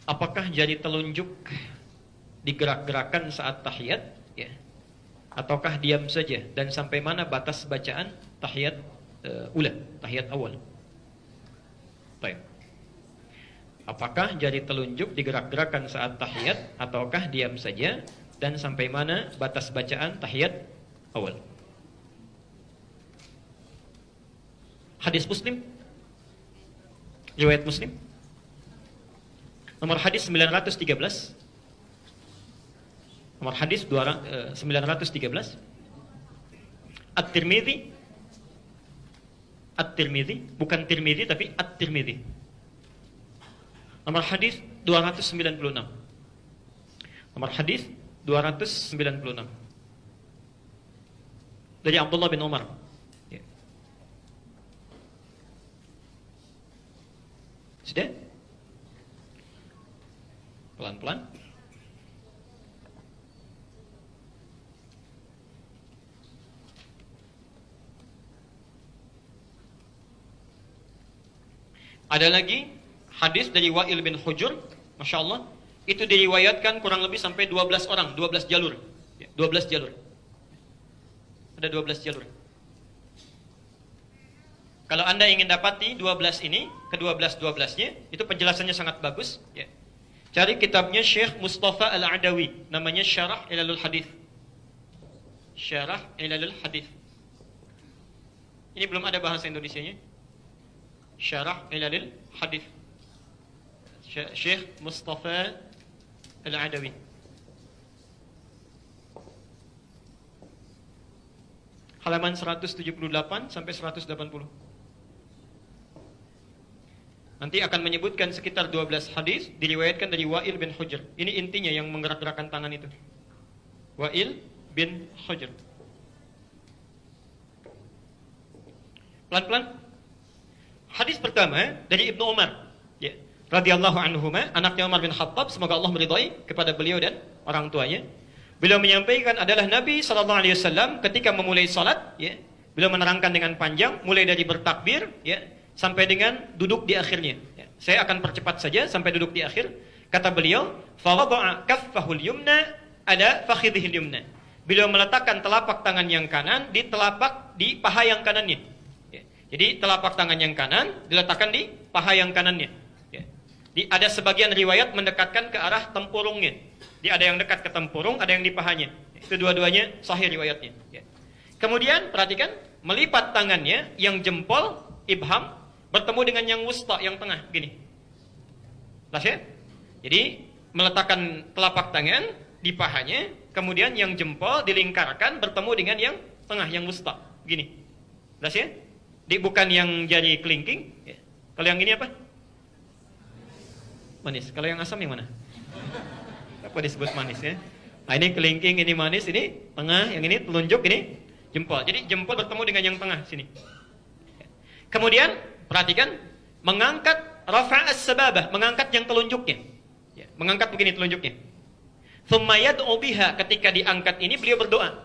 Apakah jari telunjuk digerak-gerakan saat tahiyat, ya, ataukah diam saja, dan sampai mana batas bacaan tahiyat tahiyat awal? Baik. Apakah jari telunjuk digerak-gerakan saat tahiyat ataukah diam saja, dan sampai mana batas bacaan tahiyat awal? Hadis Muslim, riwayat Muslim, nomor hadis 913. Nomor hadis 913. At-Tirmidzi, bukan Tirmidzi tapi At-Tirmidzi. Nomor hadis 296. Nomor hadis 296. Dari Abdullah bin Umar. Ya. Sudah? Pelan-pelan. Ada lagi hadis dari Wa'il bin Hujur, Masya Allah, itu diriwayatkan kurang lebih sampai 12 orang, 12 jalur. 12 jalur. Ada 12 jalur. Kalau Anda ingin dapati 12 ini, ke-12-12-nya, itu penjelasannya sangat bagus. Ya. Cari kitabnya Syekh Mustafa Al-Adawi, namanya Syarah Ilalul Hadith. Syarah Ilalul Hadith. Ini belum ada bahasa Indonesianya. Syarah Ilalul Hadith, Syekh Mustafa Al-Adawi. Halaman 178 sampai 180. Nanti akan menyebutkan sekitar 12 hadis diriwayatkan dari Wa'il bin Hujr. Ini intinya yang menggerak-gerakkan tangan itu. Wa'il bin Hujr. Pelan-pelan. Hadis pertama dari Ibnu Umar, ya, radhiyallahu anhuma, anaknya Umar bin Khattab, semoga Allah meridhai kepada beliau dan orang tuanya. Beliau menyampaikan adalah Nabi sallallahu alaihi wasallam ketika memulai salat, ya, beliau menerangkan dengan panjang mulai dari bertakbir, ya, sampai dengan duduk di akhirnya. Ya. Saya akan percepat saja sampai duduk di akhir. Kata beliau, fa wada'a kaffahul yumna ala fakhidhil yumna. Beliau meletakkan telapak tangan yang kanan di paha yang kanannya. Jadi telapak tangan yang kanan diletakkan di paha yang kanannya. Ya. Ada sebagian riwayat mendekatkan ke arah tempurungnya. Ada yang dekat ke tempurung, ada yang di pahanya. Itu dua-duanya sahih riwayatnya. Ya. Kemudian perhatikan, melipat tangannya yang jempol, ibham, bertemu dengan yang wusta, yang tengah, gini. Jelas ya? Jadi meletakkan telapak tangan di pahanya, kemudian yang jempol dilingkarkan bertemu dengan yang tengah, yang wusta, gini. Jelas ya? Bukan yang jari kelingking. Ya. Kalau yang ini apa? Manis. Kalau yang asam yang mana? Apa disebut manis ya? Nah, ini kelingking, ini manis, ini tengah, yang ini telunjuk, ini jempol. Jadi jempol bertemu dengan yang tengah sini. Ya. Kemudian perhatikan, mengangkat rafa'as sababah, mengangkat yang telunjuknya. Ya. Mengangkat begini telunjuknya. Tsumma yad'u biha, ketika diangkat ini beliau berdoa.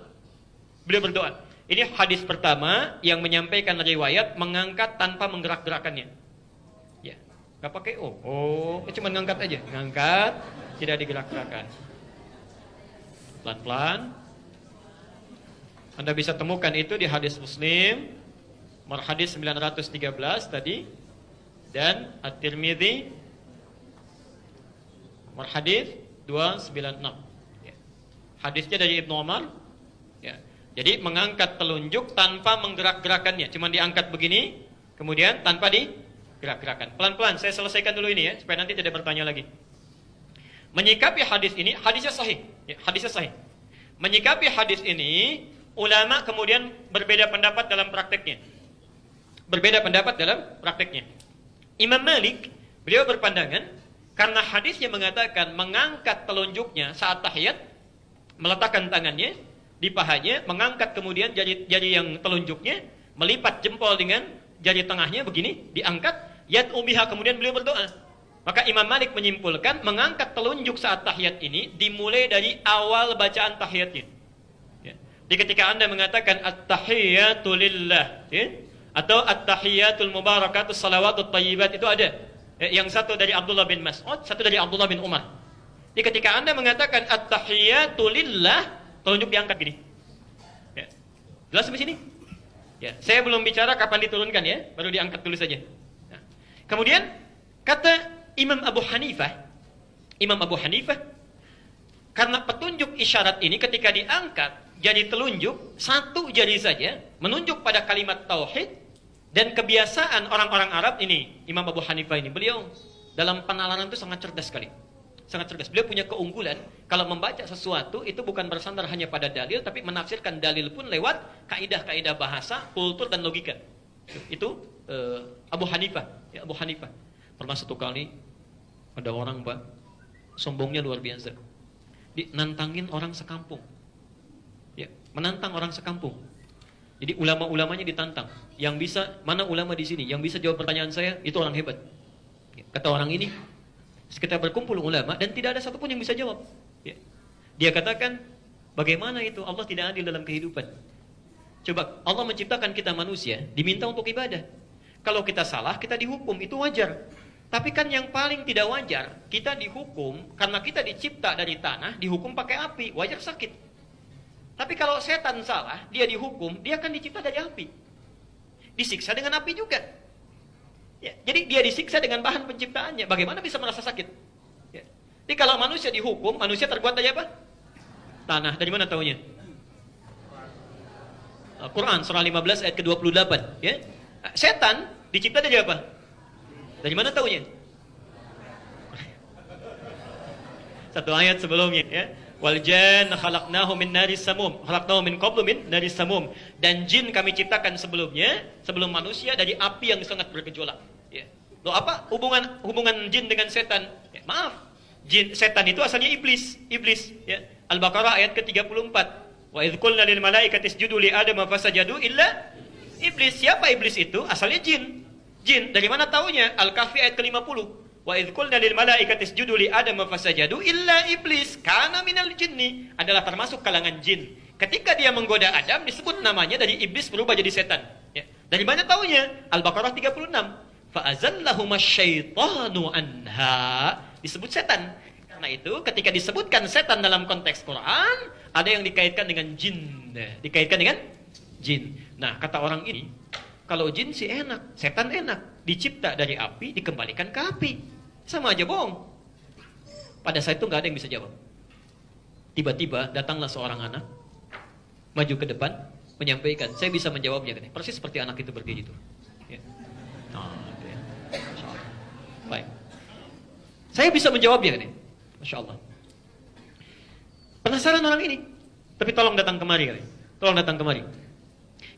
Beliau berdoa. Ini hadis pertama yang menyampaikan riwayat mengangkat tanpa menggerak-gerakannya. Ya, nggak pakai cuma ngangkat aja, ngangkat, tidak digerak-gerakan. Pelan-pelan. Anda bisa temukan itu di hadis Muslim, nomor hadis 913 tadi, dan At-Tirmidzi, nomor hadis 296. Ya. Hadisnya dari Ibnu Umar. Ya. Jadi mengangkat telunjuk tanpa menggerak-gerakannya, cuma diangkat begini, kemudian tanpa digerak-gerakan. Pelan-pelan, saya selesaikan dulu ini ya, supaya nanti tidak bertanya lagi. Menyikapi hadis ini, hadisnya sahih. Ya, hadisnya sahih. Menyikapi hadis ini, ulama kemudian berbeda pendapat dalam prakteknya. Berbeda pendapat dalam prakteknya. Imam Malik, beliau berpandangan, karena hadisnya mengatakan mengangkat telunjuknya saat tahiyat, meletakkan tangannya di pahanya, mengangkat kemudian jari yang telunjuknya, melipat jempol dengan jari tengahnya begini, diangkat, yad'u biha, kemudian beliau berdoa. Maka Imam Malik menyimpulkan mengangkat telunjuk saat tahiyat ini dimulai dari awal bacaan tahiyatnya. Ya. Jadi ketika Anda mengatakan at-tahiyyatu lillah, ya, atau at-tahiyyatul mubarakatus salawatut thayyibat, itu ada Yang satu dari Abdullah bin Mas'ud, satu dari Abdullah bin Umar. Jadi ketika Anda mengatakan at-tahiyatu lillah, telunjuk diangkat gini. Ya. Jelas sampai sini? Ya, saya belum bicara kapan diturunkan ya, baru diangkat dulu saja. Nah. Kemudian kata Imam Abu Hanifah, karena petunjuk isyarat ini ketika diangkat jadi telunjuk, satu jari saja menunjuk pada kalimat tauhid. Dan kebiasaan orang-orang Arab ini, Imam Abu Hanifah ini, beliau dalam penalaran itu sangat cerdas sekali. Sangat cerdas. Beliau punya keunggulan, kalau membaca sesuatu itu bukan bersandar hanya pada dalil, tapi menafsirkan dalil pun lewat kaidah-kaidah bahasa, kultur, dan logika. Itu Abu Hanifah. Ya, Abu Hanifah. Pernah satu kali, ada orang, Pak, sombongnya luar biasa. Nantangin orang sekampung. Ya, menantang orang sekampung. Jadi ulama-ulamanya ditantang. Yang bisa, mana ulama di sini? Yang bisa jawab pertanyaan saya, itu orang hebat. Kata orang ini, sekitar berkumpul ulama dan tidak ada satupun yang bisa jawab. Dia katakan, bagaimana itu Allah tidak adil dalam kehidupan? Coba, Allah menciptakan kita manusia, diminta untuk ibadah. Kalau kita salah, kita dihukum, itu wajar. Tapi kan yang paling tidak wajar, kita dihukum, karena kita dicipta dari tanah, dihukum pakai api, wajar sakit. Tapi kalau setan salah, dia dihukum, dia akan dicipta dari api. Disiksa dengan api juga. Ya, jadi dia disiksa dengan bahan penciptaannya. Bagaimana bisa merasa sakit? Ya. Jadi kalau manusia dihukum, manusia terbuat dari apa? Tanah. Dari mana taunya? Quran surah 15 ayat ke-28. Ya. Setan dicipta dari apa? Dari mana taunya? Satu ayat sebelumnya. Ya. Wal janna khalaqnahu min naris samum, khalaqnahu min qablu min naris samum. Dan jin kami ciptakan sebelumnya, sebelum manusia, dari api yang sangat bergejolak. Ya. Loh, apa hubungan jin dengan setan? Ya, maaf, setan itu asalnya iblis. Ya. Al-Baqarah ayat ke-34. Wa idz qulna lil malaikati isjudu li adama fasajadu illa iblis. Siapa iblis itu? Asalnya jin. Jin. Dari mana taunya? Al-Kahfi ayat ke-50. Wa idz qulna lil malaikati isjudu li adama fasajadu illa iblis kana minal jinni, adalah termasuk kalangan jin. Ketika dia menggoda Adam, disebut namanya dari iblis berubah jadi setan. Ya. Dari mana taunya? Al-Baqarah 36. Fa azallahuma syaitanu anha, disebut setan. Karena itu ketika disebutkan setan dalam konteks Quran, ada yang dikaitkan dengan jin. Dikaitkan dengan jin. Nah, kata orang ini, kalau jin sih enak, setan enak. Dicipta dari api, dikembalikan ke api. Sama aja bohong. Pada saat itu nggak ada yang bisa jawab. Tiba-tiba datanglah seorang anak, maju ke depan, menyampaikan, saya bisa menjawabnya. Persis seperti anak itu berdiri itu. Ya. Nah, ya. Masya Allah. Baik. Saya bisa menjawabnya. Masya Allah. Penasaran orang ini. Tapi tolong datang kemari. Tolong datang kemari.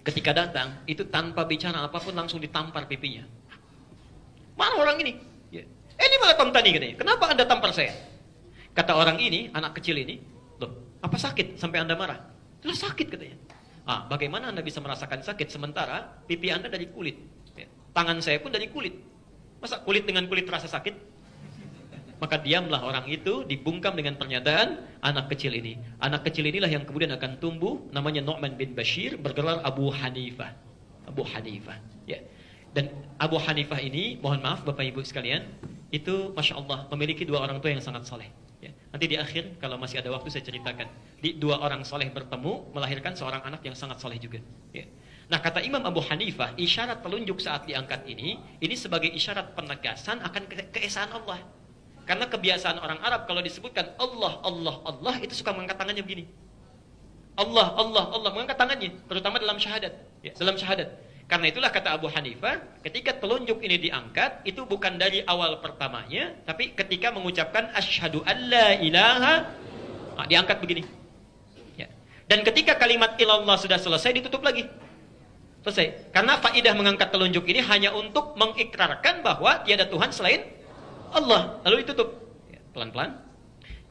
Ketika datang, itu tanpa bicara apapun langsung ditampar pipinya. Mana orang ini? Ya. Ini malah Tom Tani katanya. Kenapa Anda tampar saya? Kata orang ini, anak kecil ini, loh, apa sakit sampai Anda marah? Itu sakit katanya. Bagaimana Anda bisa merasakan sakit sementara pipi Anda dari kulit? Ya. Tangan saya pun dari kulit. Masa kulit dengan kulit terasa sakit? Maka diamlah orang itu, dibungkam dengan pernyataan anak kecil ini. Anak kecil inilah yang kemudian akan tumbuh, namanya Nu'man bin Bashir, bergelar Abu Hanifah. Abu Hanifah. Ya. Dan Abu Hanifah ini, mohon maaf Bapak Ibu sekalian, itu Masya Allah memiliki dua orang tua yang sangat soleh. Ya. Nanti di akhir, kalau masih ada waktu saya ceritakan. Dua orang soleh bertemu, melahirkan seorang anak yang sangat soleh juga. Ya. Nah, kata Imam Abu Hanifah, isyarat telunjuk saat diangkat ini sebagai isyarat penegasan akan keesaan Allah. Karena kebiasaan orang Arab kalau disebutkan Allah, Allah, Allah, itu suka mengangkat tangannya begini. Allah, Allah, Allah, mengangkat tangannya, terutama dalam syahadat. Ya, dalam syahadat. Karena itulah kata Abu Hanifah, ketika telunjuk ini diangkat, itu bukan dari awal pertamanya, tapi ketika mengucapkan asyhadu alla ilaha, diangkat begini. Ya. Dan ketika kalimat ilallah sudah selesai, ditutup lagi. Selesai. Karena faidah mengangkat telunjuk ini hanya untuk mengikrarkan bahwa tiada Tuhan selain Allah. Lalu ditutup. Ya, pelan-pelan.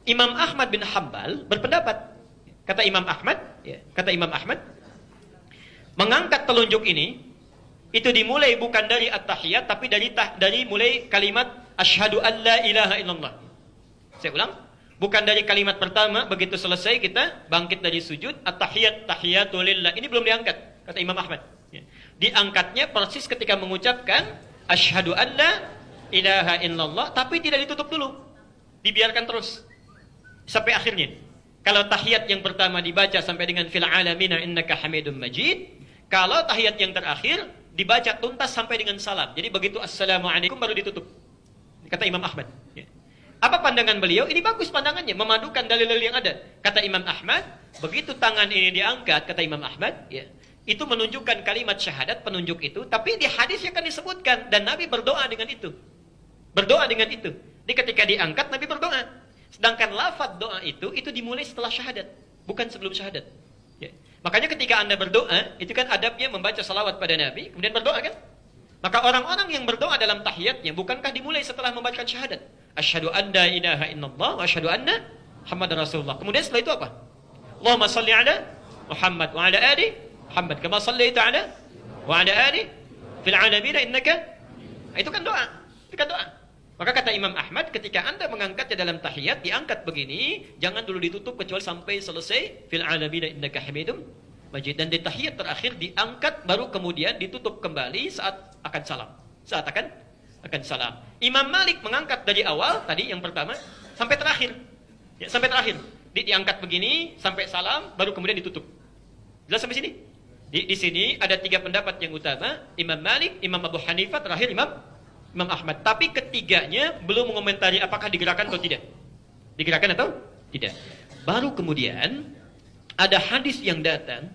Imam Ahmad bin Hanbal berpendapat. Kata Imam Ahmad, mengangkat telunjuk ini, itu dimulai bukan dari at-tahiyat, tapi dari mulai kalimat asyhadu an la ilaha illallah. Saya ulang, bukan dari kalimat pertama, begitu selesai kita bangkit dari sujud, at-tahiyat tahiyatu lillah. Ini belum diangkat, kata Imam Ahmad. Ya. Diangkatnya persis ketika mengucapkan asyhadu an la ilaha illallah, tapi tidak ditutup dulu. Dibiarkan terus sampai akhirnya. Kalau tahiyat yang pertama dibaca sampai dengan fil alamina innaka hamidum majid, kalau tahiyat yang terakhir dibaca tuntas sampai dengan salam. Jadi begitu assalamualaikum baru ditutup. Kata Imam Ahmad. Ya. Apa pandangan beliau? Ini bagus pandangannya, memadukan dalil-dalil yang ada. Kata Imam Ahmad, begitu tangan ini diangkat, kata Imam Ahmad, ya, itu menunjukkan kalimat syahadat, penunjuk itu, tapi di hadis akan disebutkan, dan Nabi berdoa dengan itu. Berdoa dengan itu. Jadi ketika diangkat, Nabi berdoa. Sedangkan lafaz doa itu dimulai setelah syahadat, bukan sebelum syahadat. Ya. Makanya ketika Anda berdoa, itu kan adabnya membaca salawat pada Nabi, kemudian berdoa kan? Maka orang-orang yang berdoa dalam tahiyatnya, bukankah dimulai setelah membacakan syahadat? Asyhadu an la ilaha illallah wa asyhadu anna Muhammadar Rasulullah. Kemudian setelah itu apa? Allahumma salli ala Muhammad wa ala ali Muhammad kama sallaita ala wa ala ali fil alamin innaka. Itu kan doa. Itu kan doa. Maka kata Imam Ahmad, ketika Anda mengangkatnya dalam tahiyat, diangkat begini, jangan dulu ditutup kecuali sampai selesai fil alamin innaka hamidum majid, dan di tahiyat terakhir diangkat baru kemudian ditutup kembali saat akan salam. Saat akan salam. Imam Malik mengangkat dari awal tadi yang pertama sampai terakhir. Ya, sampai terakhir. Diangkat begini sampai salam baru kemudian ditutup. Jelas sampai sini? Di sini ada 3 pendapat yang utama, Imam Malik, Imam Abu Hanifah, terakhir Imam Ahmad. Tapi ketiganya belum mengomentari apakah digerakkan atau tidak. Digerakkan atau tidak. Baru kemudian ada hadis yang datang,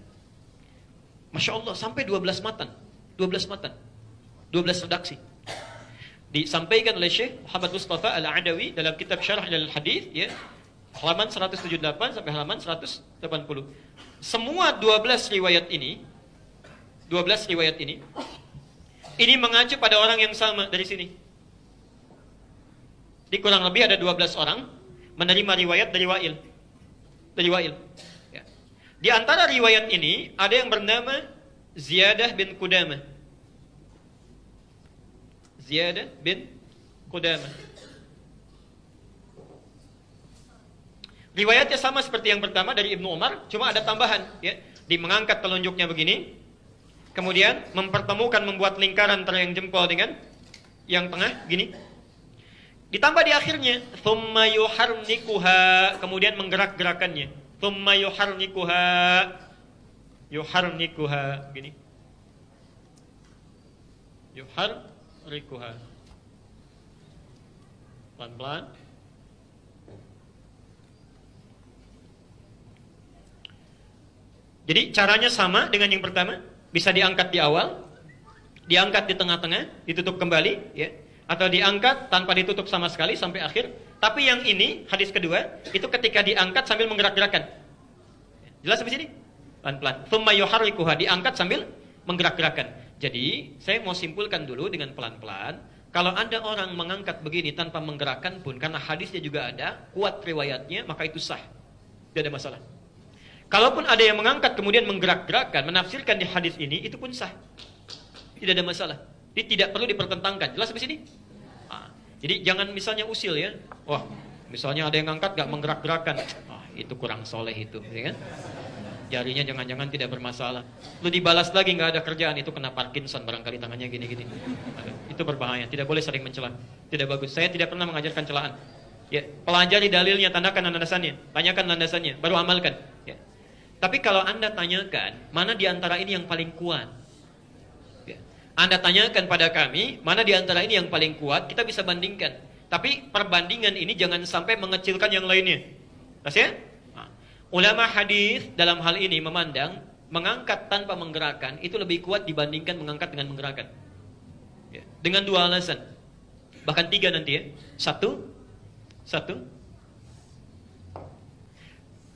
Masya Allah, sampai 12 matan. 12 matan. 12 redaksi. Disampaikan oleh Syekh Muhammad Mustafa Al-Adawi dalam kitab Syarah Al-Hadis, ya, halaman 178 sampai halaman 180. Semua 12 riwayat ini mengacu pada orang yang sama dari sini. Di kurang lebih ada 12 orang menerima riwayat dari Wa'il. Ya. Di antara riwayat ini ada yang bernama Ziyadah bin Qudamah. Ziyadah bin Qudamah. Riwayatnya sama seperti yang pertama dari Ibnu Umar, cuma ada tambahan, ya. Mengangkat telunjuknya begini, kemudian membuat lingkaran antara yang jempol dengan yang tengah gini. Ditambah di akhirnya, thumma yuharnikuha, kemudian menggerak-gerakannya. Thumma yuharnikuha gini. Yuharnikuha. Pelan-pelan. Jadi caranya sama dengan yang pertama, bisa diangkat di awal, diangkat di tengah-tengah, ditutup kembali, ya, atau diangkat tanpa ditutup sama sekali sampai akhir. Tapi yang ini, hadis kedua, itu ketika diangkat sambil menggerak-gerakkan. Jelas sampai sini? Pelan-pelan. Tsumma yuharrikuha, diangkat sambil menggerak-gerakkan. Jadi, saya mau simpulkan dulu dengan pelan-pelan. Kalau ada orang mengangkat begini tanpa menggerakkan pun, karena hadisnya juga ada, kuat riwayatnya, maka itu sah. Tidak ada masalah. Kalaupun ada yang mengangkat kemudian menggerak-gerakkan, menafsirkan di hadis ini, itu pun sah. Tidak ada masalah. Jadi tidak perlu dipertentangkan. Jelas sampai sini? Nah, jadi jangan misalnya usil ya. Wah, misalnya ada yang ngangkat gak menggerak-gerakkan. Itu kurang soleh itu, ya kan? Jarinya jangan-jangan tidak bermasalah. Lu dibalas lagi gak ada kerjaan, itu kena Parkinson barangkali tangannya gini-gini. Itu berbahaya. Tidak boleh sering mencela. Tidak bagus. Saya tidak pernah mengajarkan celaan. Ya, pelajari dalilnya, tandakan landasannya, tanyakan landasannya, baru amalkan. Ya. Tapi kalau Anda tanyakan, mana di antara ini yang paling kuat? Ya. Anda tanyakan pada kami, mana di antara ini yang paling kuat, kita bisa bandingkan. Tapi perbandingan ini jangan sampai mengecilkan yang lainnya. Ya? Nah, ulama hadis dalam hal ini memandang, mengangkat tanpa menggerakkan, itu lebih kuat dibandingkan mengangkat dengan menggerakkan. Ya. Dengan 2 alasan. Bahkan 3 nanti ya. Satu.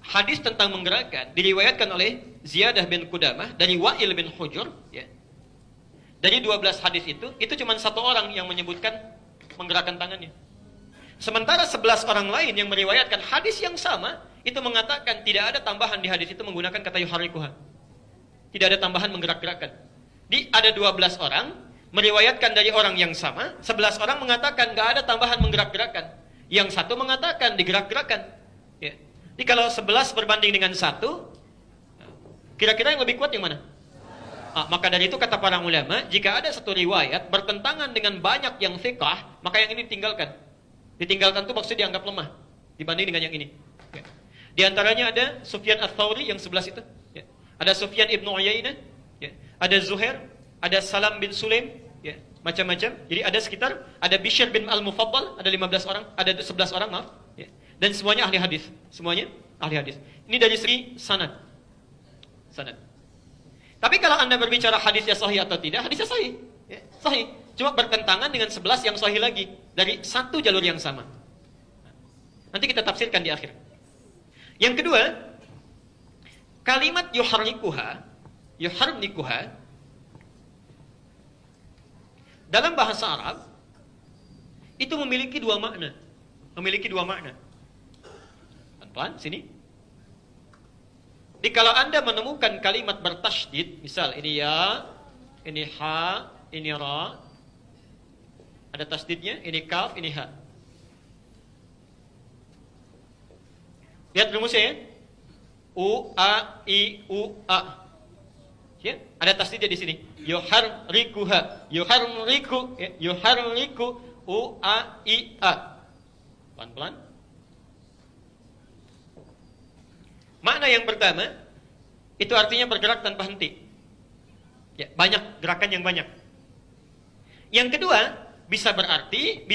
Hadis tentang menggerakkan diriwayatkan oleh Ziyadah bin Qudamah dari Wa'il bin Hujur, ya. Dari 12 hadis itu cuma 1 orang yang menyebutkan menggerakkan tangannya. Sementara 11 orang lain yang meriwayatkan hadis yang sama itu mengatakan tidak ada tambahan di hadis itu menggunakan kata yuharrikuha. Tidak ada tambahan menggerak-gerakkan. Ada 12 orang meriwayatkan dari orang yang sama, 11 orang mengatakan enggak ada tambahan menggerak-gerakkan. Yang 1 mengatakan digerak-gerakkan. Ya. Jadi kalau 11 berbanding dengan 1, kira-kira yang lebih kuat yang mana? Maka dari itu kata para ulama, jika ada satu riwayat bertentangan dengan banyak yang thiqah, maka yang ini ditinggalkan. Ditinggalkan itu maksudnya dianggap lemah dibanding dengan yang ini. Ya. Di antaranya ada Sufyan Ats-Tsauri yang 11 itu. Ya. Ada Sufyan Ibnu Uyainah, ya. Ada Zuhair, ada Salam bin Sulaim, ya. Macam-macam. Jadi ada sekitar, ada Bishr bin Al-Mufaddal, ada 15 orang, ada 11 orang, maaf. Ya. Dan semuanya ahli hadis. Semuanya ahli hadis. Ini dari segi sanad. Sanad. Tapi kalau Anda berbicara hadisnya sahih atau tidak, hadisnya sahih. Ya, sahih. Cuma bertentangan dengan 11 yang sahih lagi. Dari satu jalur yang sama. Nanti kita tafsirkan di akhir. Yang kedua, kalimat yuharrikuha dalam bahasa Arab itu memiliki dua makna. Memiliki dua makna. Pelan-pelan, sini. Jadi kalau Anda menemukan kalimat bertasydid, misal ini ya, ini ha, ini ra, ada tasydidnya, ini kaf, ini ha. Lihat rumusnya ya. U, A, I, U, A. Ya, ada tasydidnya di sini. Yuharrikuha, yuharriku, ya, yuharriku, U, A, I, A. Pelan-pelan. Makna yang pertama, itu artinya bergerak tanpa henti. Ya, banyak, gerakan yang banyak. Yang kedua, bisa berarti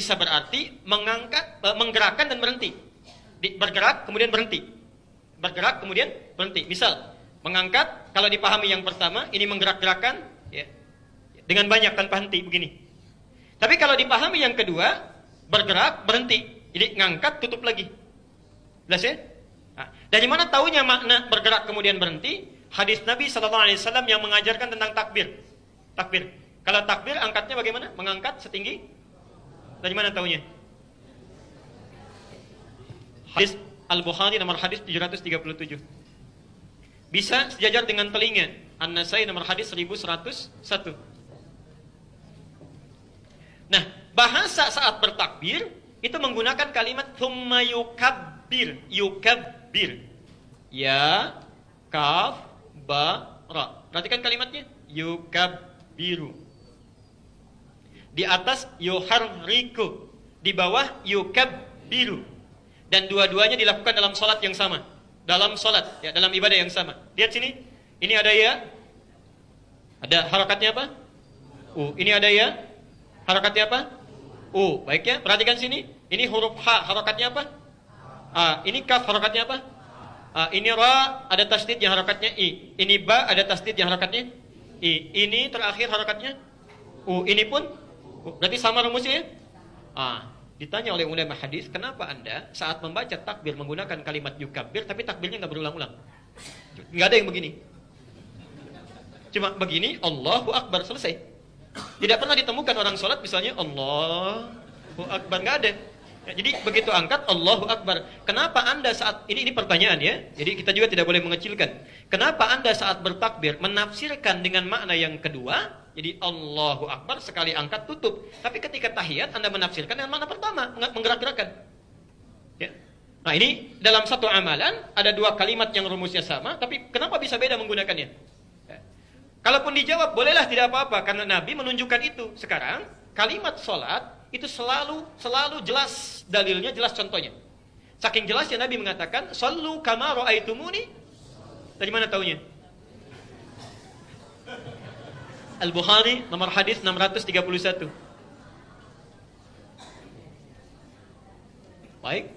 mengangkat, menggerakkan dan berhenti. Bergerak kemudian berhenti. Bergerak kemudian berhenti. Misal, mengangkat, kalau dipahami yang pertama, ini menggerak-gerakan, ya, dengan banyak tanpa henti, begini. Tapi kalau dipahami yang kedua, bergerak, berhenti. Jadi ngangkat, tutup lagi. Jelas ya? Nah, dari mana taunya makna bergerak kemudian berhenti? Hadis Nabi SAW yang mengajarkan tentang takbir. Takbir. Kalau takbir angkatnya bagaimana? Mengangkat setinggi? Dari mana taunya? Hadis Al-Bukhari nomor hadis 737. Bisa sejajar dengan telinga. An-Nasai nomor hadis 1101. Nah, bahasa saat bertakbir itu menggunakan kalimat thumma yukabbir. Ya, kaf, ba, ra. Perhatikan kalimatnya. Yukabbiru. Di atas yuharriku. Di bawah yukabbiru. Dan dua-duanya dilakukan dalam salat yang sama. Dalam salat, ya, dalam ibadah yang sama. Lihat sini. Ini ada ya. Ada harakatnya apa? Ini ada ya. Harakatnya apa? Baik ya. Perhatikan sini. Ini huruf H. Harakatnya apa? Ini kaf, harakatnya apa? Ini ra, ada tasdid yang harakatnya i. Ini ba, ada tasdid yang harakatnya i. Ini terakhir harakatnya Ini pun berarti sama rumusnya ya? Ditanya oleh ulama hadis, kenapa Anda saat membaca takbir menggunakan kalimat yukabbir tapi takbirnya nggak berulang-ulang? Nggak ada yang begini. Cuma begini, Allahu Akbar, selesai. Tidak pernah ditemukan orang sholat misalnya Allahu Akbar, nggak ada. Ya, jadi begitu angkat Allahu Akbar. Kenapa Anda saat ini pertanyaan ya. Jadi kita juga tidak boleh mengecilkan. Kenapa Anda saat bertakbir menafsirkan dengan makna yang kedua? Jadi Allahu Akbar sekali angkat tutup. Tapi ketika tahiyat Anda menafsirkan dengan makna pertama, menggerak-gerakan. Ya. Nah, ini dalam satu amalan ada dua kalimat yang rumusnya sama, tapi kenapa bisa beda menggunakannya? Ya. Kalaupun dijawab bolehlah, tidak apa-apa karena Nabi menunjukkan itu. Sekarang kalimat salat itu selalu jelas dalilnya, jelas contohnya. Saking jelasnya Nabi mengatakan, "Shallu kama ra'aitumuni." Dari mana taunya? Al-Bukhari nomor hadis 631. Baik.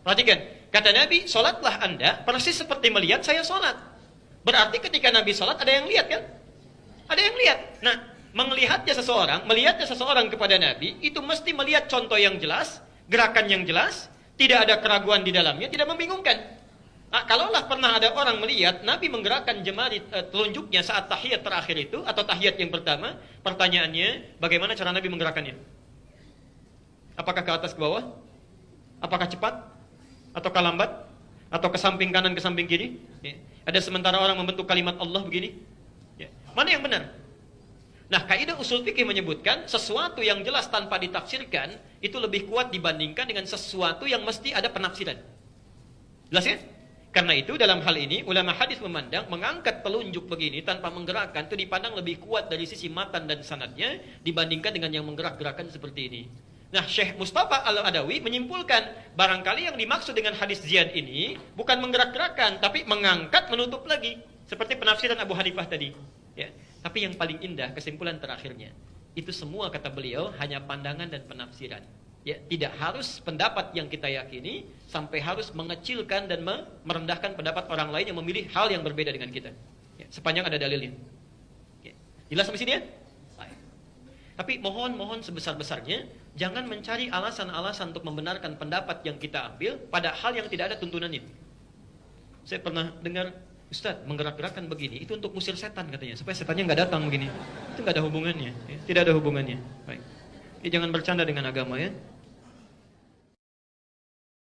Perhatikan, kata Nabi, "Salatlah Anda persis seperti melihat saya salat." Berarti ketika Nabi salat ada yang lihat kan? Ada yang lihat. Nah, melihatnya seseorang kepada Nabi itu mesti melihat contoh yang jelas, gerakan yang jelas, tidak ada keraguan di dalamnya, tidak membingungkan. Nah, kalaulah pernah ada orang melihat Nabi menggerakkan jemari telunjuknya saat tahiyat terakhir itu atau tahiyat yang pertama, pertanyaannya bagaimana cara Nabi menggerakkannya? Apakah ke atas ke bawah? Apakah cepat? Atau lambat? Atau ke samping kanan ke samping kiri? Ya. Ada sementara orang membentuk kalimat Allah begini. Ya. Mana yang benar? Nah, kaidah usul fikih menyebutkan sesuatu yang jelas tanpa ditafsirkan itu lebih kuat dibandingkan dengan sesuatu yang mesti ada penafsiran. Jelas ya? Karena itu dalam hal ini ulama hadis memandang mengangkat telunjuk begini tanpa menggerakkan itu dipandang lebih kuat dari sisi matan dan sanadnya dibandingkan dengan yang menggerak-gerakan seperti ini. Nah, Syekh Mustafa Al-Adawi menyimpulkan barangkali yang dimaksud dengan hadis Ziyad ini bukan menggerak-gerakan tapi mengangkat menutup lagi seperti penafsiran Abu Hanifah tadi. Ya. Tapi yang paling indah kesimpulan terakhirnya itu semua kata beliau hanya pandangan dan penafsiran. Ya, tidak harus pendapat yang kita yakini sampai harus mengecilkan dan merendahkan pendapat orang lain yang memilih hal yang berbeda dengan kita. Ya, sepanjang ada dalilnya. Ya, jelas sampai sini ya? Baik. Tapi mohon sebesar-besarnya jangan mencari alasan-alasan untuk membenarkan pendapat yang kita ambil pada hal yang tidak ada tuntunannya. Saya pernah dengar Ustaz menggerak-gerakkan begini itu untuk musir setan katanya supaya setannya nggak datang begini. Itu nggak ada hubungannya. Ya, tidak ada hubungannya. Baik. Jangan bercanda dengan agama ya.